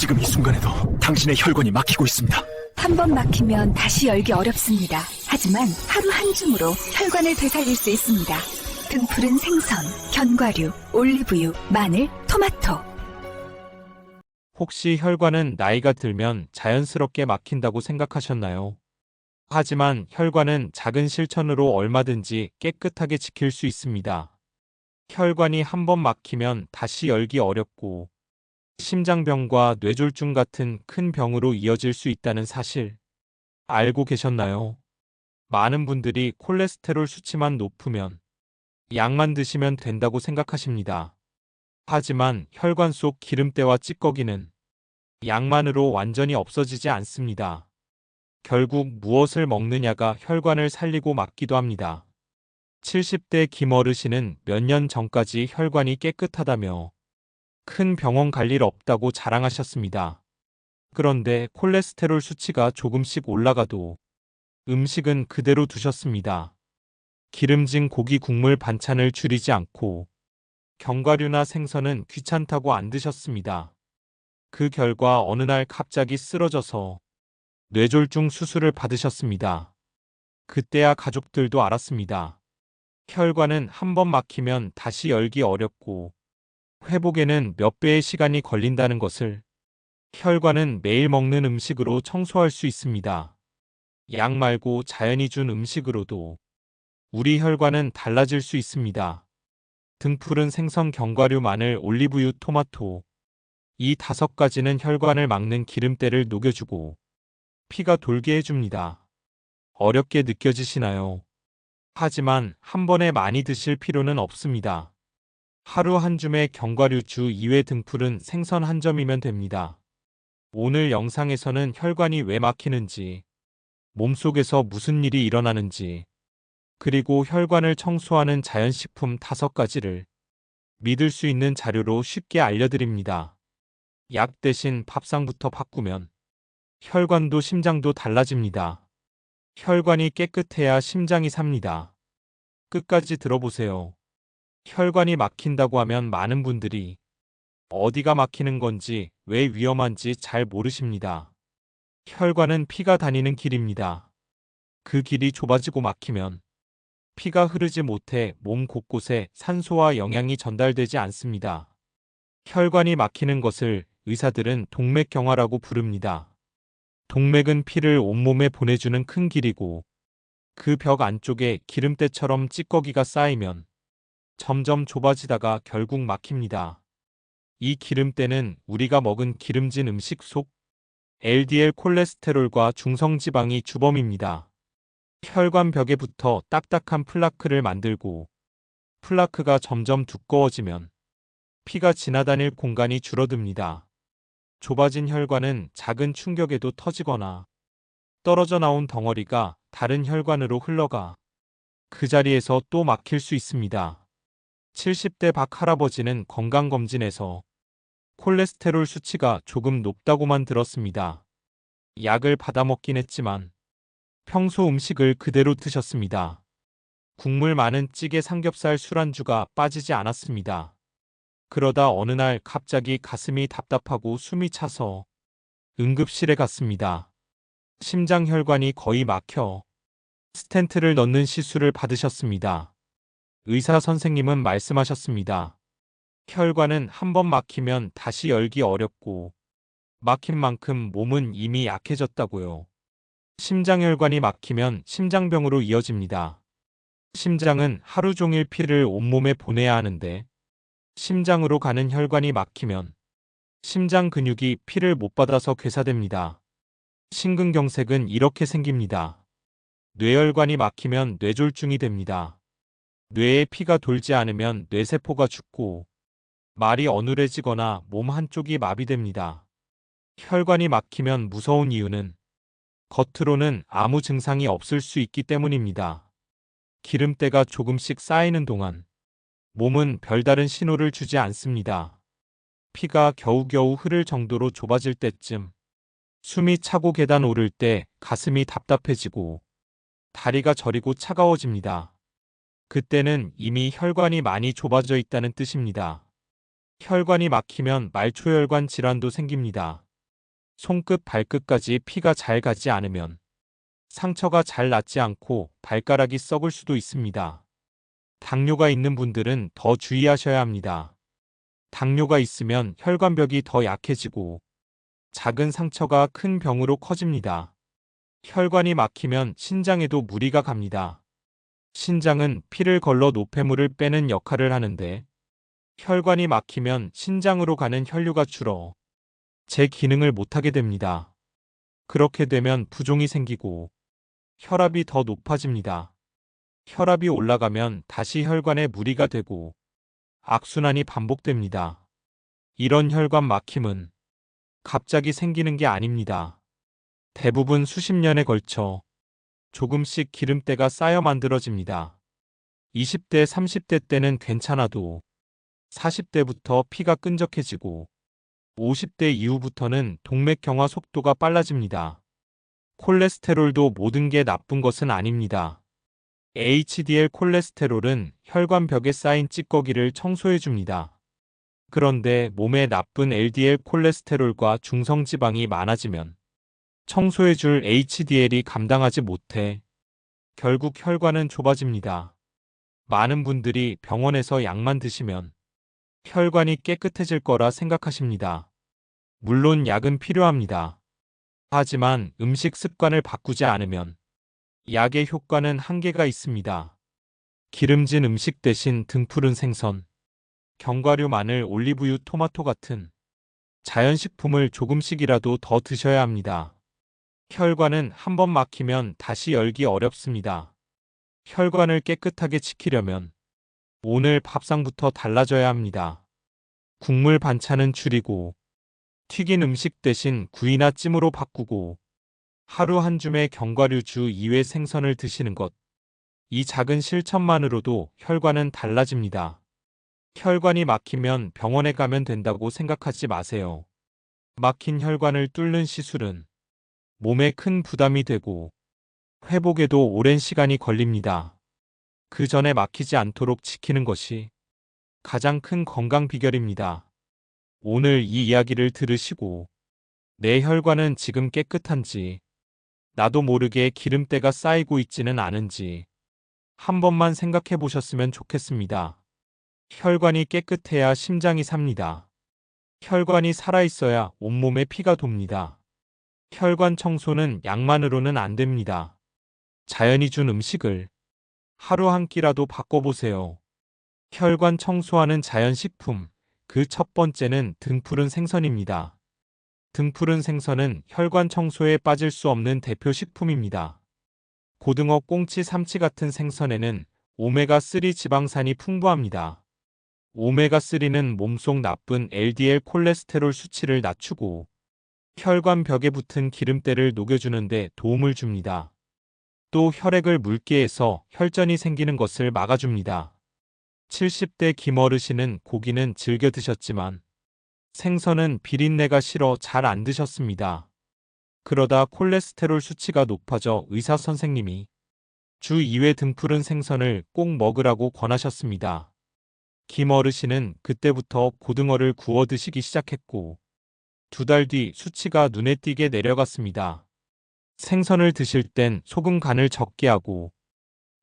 지금 이 순간에도 당신의 혈관이 막히고 있습니다. 한 번 막히면 다시 열기 어렵습니다. 하지만 하루 한 줌으로 혈관을 되살릴 수 있습니다. 등푸른 생선, 견과류, 올리브유, 마늘, 토마토. 혹시 혈관은 나이가 들면 자연스럽게 막힌다고 생각하셨나요? 하지만 혈관은 작은 실천으로 얼마든지 깨끗하게 지킬 수 있습니다. 혈관이 한 번 막히면 다시 열기 어렵고 심장병과 뇌졸중 같은 큰 병으로 이어질 수 있다는 사실 알고 계셨나요? 많은 분들이 콜레스테롤 수치만 높으면 약만 드시면 된다고 생각하십니다. 하지만 혈관 속 기름때와 찌꺼기는 약만으로 완전히 없어지지 않습니다. 결국 무엇을 먹느냐가 혈관을 살리고 막기도 합니다. 70대 김 어르신은 몇 년 전까지 혈관이 깨끗하다며 큰 병원 갈 일 없다고 자랑하셨습니다. 그런데 콜레스테롤 수치가 조금씩 올라가도 음식은 그대로 두셨습니다. 기름진 고기 국물 반찬을 줄이지 않고 견과류나 생선은 귀찮다고 안 드셨습니다. 그 결과 어느 날 갑자기 쓰러져서 뇌졸중 수술을 받으셨습니다. 그때야 가족들도 알았습니다. 혈관은 한 번 막히면 다시 열기 어렵고 회복에는 몇 배의 시간이 걸린다는 것을. 혈관은 매일 먹는 음식으로 청소할 수 있습니다. 약 말고 자연이 준 음식으로도 우리 혈관은 달라질 수 있습니다. 등푸른 생선, 견과류, 마늘, 올리브유, 토마토. 이 5가지는 혈관을 막는 기름때를 녹여주고 피가 돌게 해줍니다. 어렵게 느껴지시나요? 하지만 한 번에 많이 드실 필요는 없습니다. 하루 한 줌의 견과류, 주 2회 등푸른 생선 한 점이면 됩니다. 오늘 영상에서는 혈관이 왜 막히는지, 몸속에서 무슨 일이 일어나는지, 그리고 혈관을 청소하는 자연식품 5가지를 믿을 수 있는 자료로 쉽게 알려드립니다. 약 대신 밥상부터 바꾸면 혈관도 심장도 달라집니다. 혈관이 깨끗해야 심장이 삽니다. 끝까지 들어보세요. 혈관이 막힌다고 하면 많은 분들이 어디가 막히는 건지, 왜 위험한지 잘 모르십니다. 혈관은 피가 다니는 길입니다. 그 길이 좁아지고 막히면 피가 흐르지 못해 몸 곳곳에 산소와 영양이 전달되지 않습니다. 혈관이 막히는 것을 의사들은 동맥경화라고 부릅니다. 동맥은 피를 온몸에 보내주는 큰 길이고 그 벽 안쪽에 기름때처럼 찌꺼기가 쌓이면 점점 좁아지다가 결국 막힙니다. 이 기름때는 우리가 먹은 기름진 음식 속 LDL 콜레스테롤과 중성지방이 주범입니다. 혈관 벽에 붙어 딱딱한 플라크를 만들고 플라크가 점점 두꺼워지면 피가 지나다닐 공간이 줄어듭니다. 좁아진 혈관은 작은 충격에도 터지거나 떨어져 나온 덩어리가 다른 혈관으로 흘러가 그 자리에서 또 막힐 수 있습니다. 70대 박 할아버지는 건강검진에서 콜레스테롤 수치가 조금 높다고만 들었습니다. 약을 받아 먹긴 했지만 평소 음식을 그대로 드셨습니다. 국물 많은 찌개, 삼겹살, 술안주가 빠지지 않았습니다. 그러다 어느 날 갑자기 가슴이 답답하고 숨이 차서 응급실에 갔습니다. 심장혈관이 거의 막혀 스텐트를 넣는 시술을 받으셨습니다. 의사 선생님은 말씀하셨습니다. 혈관은 한 번 막히면 다시 열기 어렵고 막힌 만큼 몸은 이미 약해졌다고요. 심장혈관이 막히면 심장병으로 이어집니다. 심장은 하루 종일 피를 온몸에 보내야 하는데 심장으로 가는 혈관이 막히면 심장 근육이 피를 못 받아서 괴사됩니다. 심근경색은 이렇게 생깁니다. 뇌혈관이 막히면 뇌졸중이 됩니다. 뇌에 피가 돌지 않으면 뇌세포가 죽고 말이 어눌해지거나 몸 한쪽이 마비됩니다. 혈관이 막히면 무서운 이유는 겉으로는 아무 증상이 없을 수 있기 때문입니다. 기름때가 조금씩 쌓이는 동안 몸은 별다른 신호를 주지 않습니다. 피가 겨우겨우 흐를 정도로 좁아질 때쯤, 숨이 차고 계단 오를 때 가슴이 답답해지고 다리가 저리고 차가워집니다. 그때는 이미 혈관이 많이 좁아져 있다는 뜻입니다. 혈관이 막히면 말초혈관 질환도 생깁니다. 손끝 발끝까지 피가 잘 가지 않으면 상처가 잘 낫지 않고 발가락이 썩을 수도 있습니다. 당뇨가 있는 분들은 더 주의하셔야 합니다. 당뇨가 있으면 혈관벽이 더 약해지고 작은 상처가 큰 병으로 커집니다. 혈관이 막히면 신장에도 무리가 갑니다. 신장은 피를 걸러 노폐물을 빼는 역할을 하는데 혈관이 막히면 신장으로 가는 혈류가 줄어 제 기능을 못하게 됩니다. 그렇게 되면 부종이 생기고 혈압이 더 높아집니다. 혈압이 올라가면 다시 혈관에 무리가 되고 악순환이 반복됩니다. 이런 혈관 막힘은 갑자기 생기는 게 아닙니다. 대부분 수십 년에 걸쳐 조금씩 기름때가 쌓여 만들어집니다. 20대, 30대 때는 괜찮아도 40대부터 피가 끈적해지고 50대 이후부터는 동맥경화 속도가 빨라집니다. 콜레스테롤도 모든 게 나쁜 것은 아닙니다. HDL 콜레스테롤은 혈관벽에 쌓인 찌꺼기를 청소해 줍니다. 그런데 몸에 나쁜 LDL 콜레스테롤과 중성지방이 많아지면 청소해 줄 HDL이 감당하지 못해 결국 혈관은 좁아집니다. 많은 분들이 병원에서 약만 드시면 혈관이 깨끗해질 거라 생각하십니다. 물론 약은 필요합니다. 하지만 음식 습관을 바꾸지 않으면 약의 효과는 한계가 있습니다. 기름진 음식 대신 등푸른 생선, 견과류, 마늘, 올리브유, 토마토 같은 자연식품을 조금씩이라도 더 드셔야 합니다. 혈관은 한번 막히면 다시 열기 어렵습니다. 혈관을 깨끗하게 지키려면 오늘 밥상부터 달라져야 합니다. 국물 반찬은 줄이고 튀긴 음식 대신 구이나 찜으로 바꾸고 하루 한 줌의 견과류주 이외 생선을 드시는 것. 이 작은 실천만으로도 혈관은 달라집니다. 혈관이 막히면 병원에 가면 된다고 생각하지 마세요. 막힌 혈관을 뚫는 시술은 몸에 큰 부담이 되고 회복에도 오랜 시간이 걸립니다. 그 전에 막히지 않도록 지키는 것이 가장 큰 건강 비결입니다. 오늘 이 이야기를 들으시고 내 혈관은 지금 깨끗한지, 나도 모르게 기름때가 쌓이고 있지는 않은지 한 번만 생각해 보셨으면 좋겠습니다. 혈관이 깨끗해야 심장이 삽니다. 혈관이 살아있어야 온몸에 피가 돕니다. 혈관 청소는 약만으로는 안 됩니다. 자연이 준 음식을 하루 한 끼라도 바꿔보세요. 혈관 청소하는 자연식품, 그 첫 번째는 등푸른 생선입니다. 등푸른 생선은 혈관 청소에 빠질 수 없는 대표 식품입니다. 고등어, 꽁치, 삼치 같은 생선에는 오메가3 지방산이 풍부합니다. 오메가3는 몸속 나쁜 LDL 콜레스테롤 수치를 낮추고 혈관 벽에 붙은 기름때를 녹여주는 데 도움을 줍니다. 또 혈액을 묽게 해서 혈전이 생기는 것을 막아줍니다. 70대 김어르신은 고기는 즐겨 드셨지만 생선은 비린내가 싫어 잘 안 드셨습니다. 그러다 콜레스테롤 수치가 높아져 의사 선생님이 주 2회 등푸른 생선을 꼭 먹으라고 권하셨습니다. 김어르신은 그때부터 고등어를 구워 드시기 시작했고 2달 뒤 수치가 눈에 띄게 내려갔습니다. 생선을 드실 땐 소금 간을 적게 하고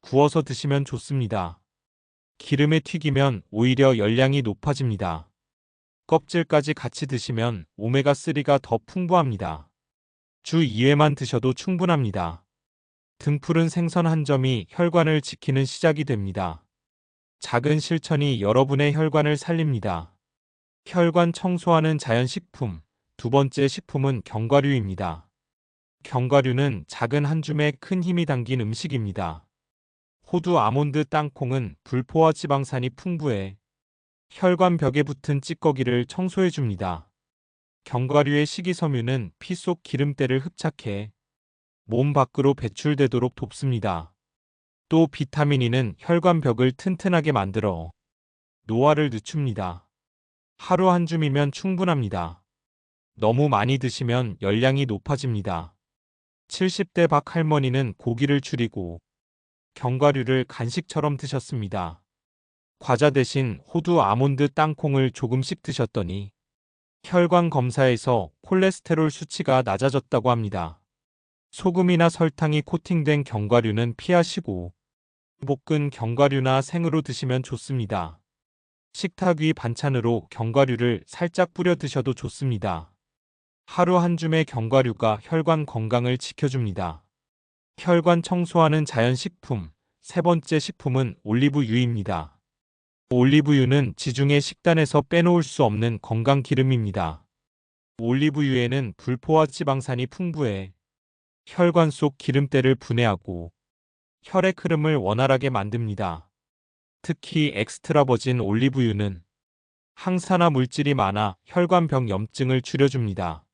구워서 드시면 좋습니다. 기름에 튀기면 오히려 열량이 높아집니다. 껍질까지 같이 드시면 오메가3가 더 풍부합니다. 주 2회만 드셔도 충분합니다. 등푸른 생선 한 점이 혈관을 지키는 시작이 됩니다. 작은 실천이 여러분의 혈관을 살립니다. 혈관 청소하는 자연식품, 두 번째 식품은 견과류입니다. 견과류는 작은 한 줌에 큰 힘이 담긴 음식입니다. 호두, 아몬드, 땅콩은 불포화 지방산이 풍부해 혈관 벽에 붙은 찌꺼기를 청소해 줍니다. 견과류의 식이섬유는 피 속 기름때를 흡착해 몸 밖으로 배출되도록 돕습니다. 또 비타민 E는 혈관 벽을 튼튼하게 만들어 노화를 늦춥니다. 하루 한 줌이면 충분합니다. 너무 많이 드시면 열량이 높아집니다. 70대 박 할머니는 고기를 줄이고 견과류를 간식처럼 드셨습니다. 과자 대신 호두, 아몬드, 땅콩을 조금씩 드셨더니 혈관 검사에서 콜레스테롤 수치가 낮아졌다고 합니다. 소금이나 설탕이 코팅된 견과류는 피하시고 볶은 견과류나 생으로 드시면 좋습니다. 식탁 위 반찬으로 견과류를 살짝 뿌려 드셔도 좋습니다. 하루 한 줌의 견과류가 혈관 건강을 지켜줍니다. 혈관 청소하는 자연식품. 세 번째 식품은 올리브유입니다. 올리브유는 지중해 식단에서 빼놓을 수 없는 건강 기름입니다. 올리브유에는 불포화 지방산이 풍부해 혈관 속 기름때를 분해하고 혈액 흐름을 원활하게 만듭니다. 특히 엑스트라 버진 올리브유는 항산화 물질이 많아 혈관벽 염증을 줄여줍니다.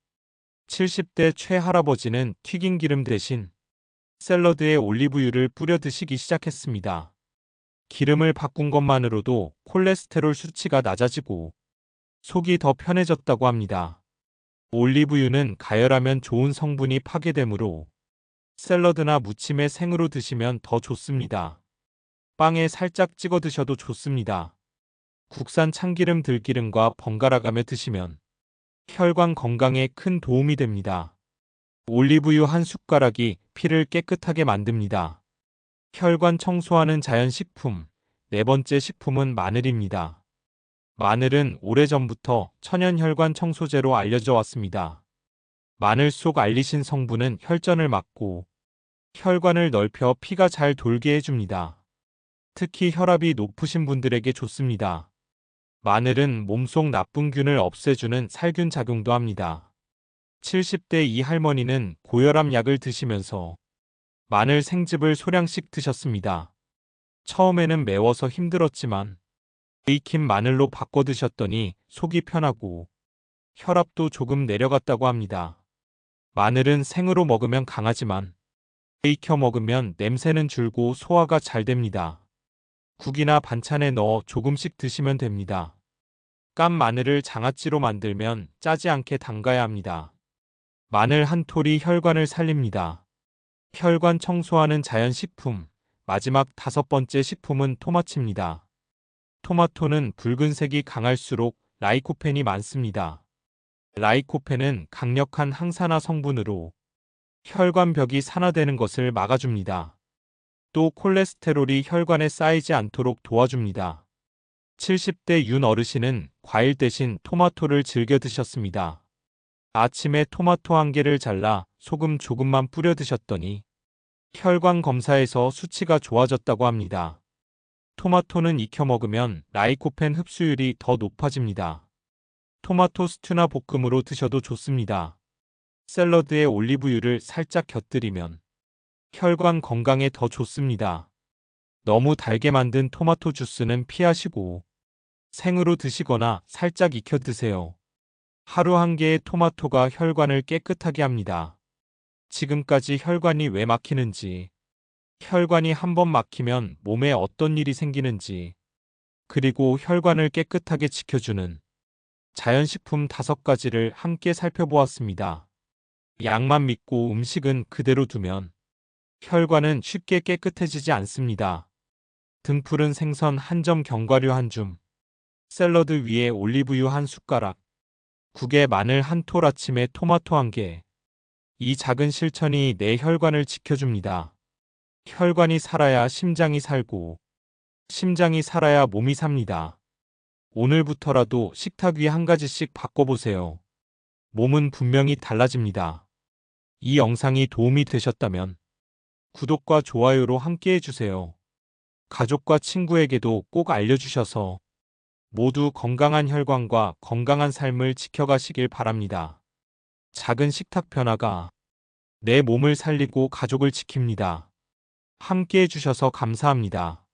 70대 최할아버지는 튀긴 기름 대신 샐러드에 올리브유를 뿌려 드시기 시작했습니다. 기름을 바꾼 것만으로도 콜레스테롤 수치가 낮아지고 속이 더 편해졌다고 합니다. 올리브유는 가열하면 좋은 성분이 파괴되므로 샐러드나 무침에 생으로 드시면 더 좋습니다. 빵에 살짝 찍어 드셔도 좋습니다. 국산 참기름 들기름과 번갈아가며 드시면 혈관 건강에 큰 도움이 됩니다. 올리브유 한 숟가락이 피를 깨끗하게 만듭니다. 혈관 청소하는 자연식품. 네 번째 식품은 마늘입니다. 마늘은 오래전부터 천연혈관 청소제로 알려져 왔습니다. 마늘 속 알리신 성분은 혈전을 막고 혈관을 넓혀 피가 잘 돌게 해줍니다. 특히 혈압이 높으신 분들에게 좋습니다. 마늘은 몸속 나쁜 균을 없애주는 살균 작용도 합니다. 70대 이 할머니는 고혈압 약을 드시면서 마늘 생즙을 소량씩 드셨습니다. 처음에는 매워서 힘들었지만 익힌 마늘로 바꿔 드셨더니 속이 편하고 혈압도 조금 내려갔다고 합니다. 마늘은 생으로 먹으면 강하지만 익혀 먹으면 냄새는 줄고 소화가 잘 됩니다. 국이나 반찬에 넣어 조금씩 드시면 됩니다. 깐 마늘을 장아찌로 만들면 짜지 않게 담가야 합니다. 마늘 한 톨이 혈관을 살립니다. 혈관 청소하는 자연식품. 마지막 다섯 번째 식품은 토마토입니다. 토마토는 붉은색이 강할수록 라이코펜이 많습니다. 라이코펜은 강력한 항산화 성분으로 혈관벽이 산화되는 것을 막아줍니다. 또 콜레스테롤이 혈관에 쌓이지 않도록 도와줍니다. 70대 윤 어르신은 과일 대신 토마토를 즐겨 드셨습니다. 아침에 토마토 한 개를 잘라 소금 조금만 뿌려 드셨더니 혈관 검사에서 수치가 좋아졌다고 합니다. 토마토는 익혀 먹으면 라이코펜 흡수율이 더 높아집니다. 토마토 스튜나 볶음으로 드셔도 좋습니다. 샐러드에 올리브유를 살짝 곁들이면 혈관 건강에 더 좋습니다. 너무 달게 만든 토마토 주스는 피하시고 생으로 드시거나 살짝 익혀 드세요. 하루 한 개의 토마토가 혈관을 깨끗하게 합니다. 지금까지 혈관이 왜 막히는지, 혈관이 한번 막히면 몸에 어떤 일이 생기는지, 그리고 혈관을 깨끗하게 지켜주는 자연식품 5가지를 함께 살펴보았습니다. 약만 믿고 음식은 그대로 두면 혈관은 쉽게 깨끗해지지 않습니다. 등푸른 생선 한 점, 견과류 한 줌, 샐러드 위에 올리브유 한 숟가락, 국에 마늘 한 톨, 아침에 토마토 한 개. 이 작은 실천이 내 혈관을 지켜줍니다. 혈관이 살아야 심장이 살고, 심장이 살아야 몸이 삽니다. 오늘부터라도 식탁 위 한 가지씩 바꿔보세요. 몸은 분명히 달라집니다. 이 영상이 도움이 되셨다면 구독과 좋아요로 함께 해주세요. 가족과 친구에게도 꼭 알려주셔서 모두 건강한 혈관과 건강한 삶을 지켜가시길 바랍니다. 작은 식탁 변화가 내 몸을 살리고 가족을 지킵니다. 함께 해주셔서 감사합니다.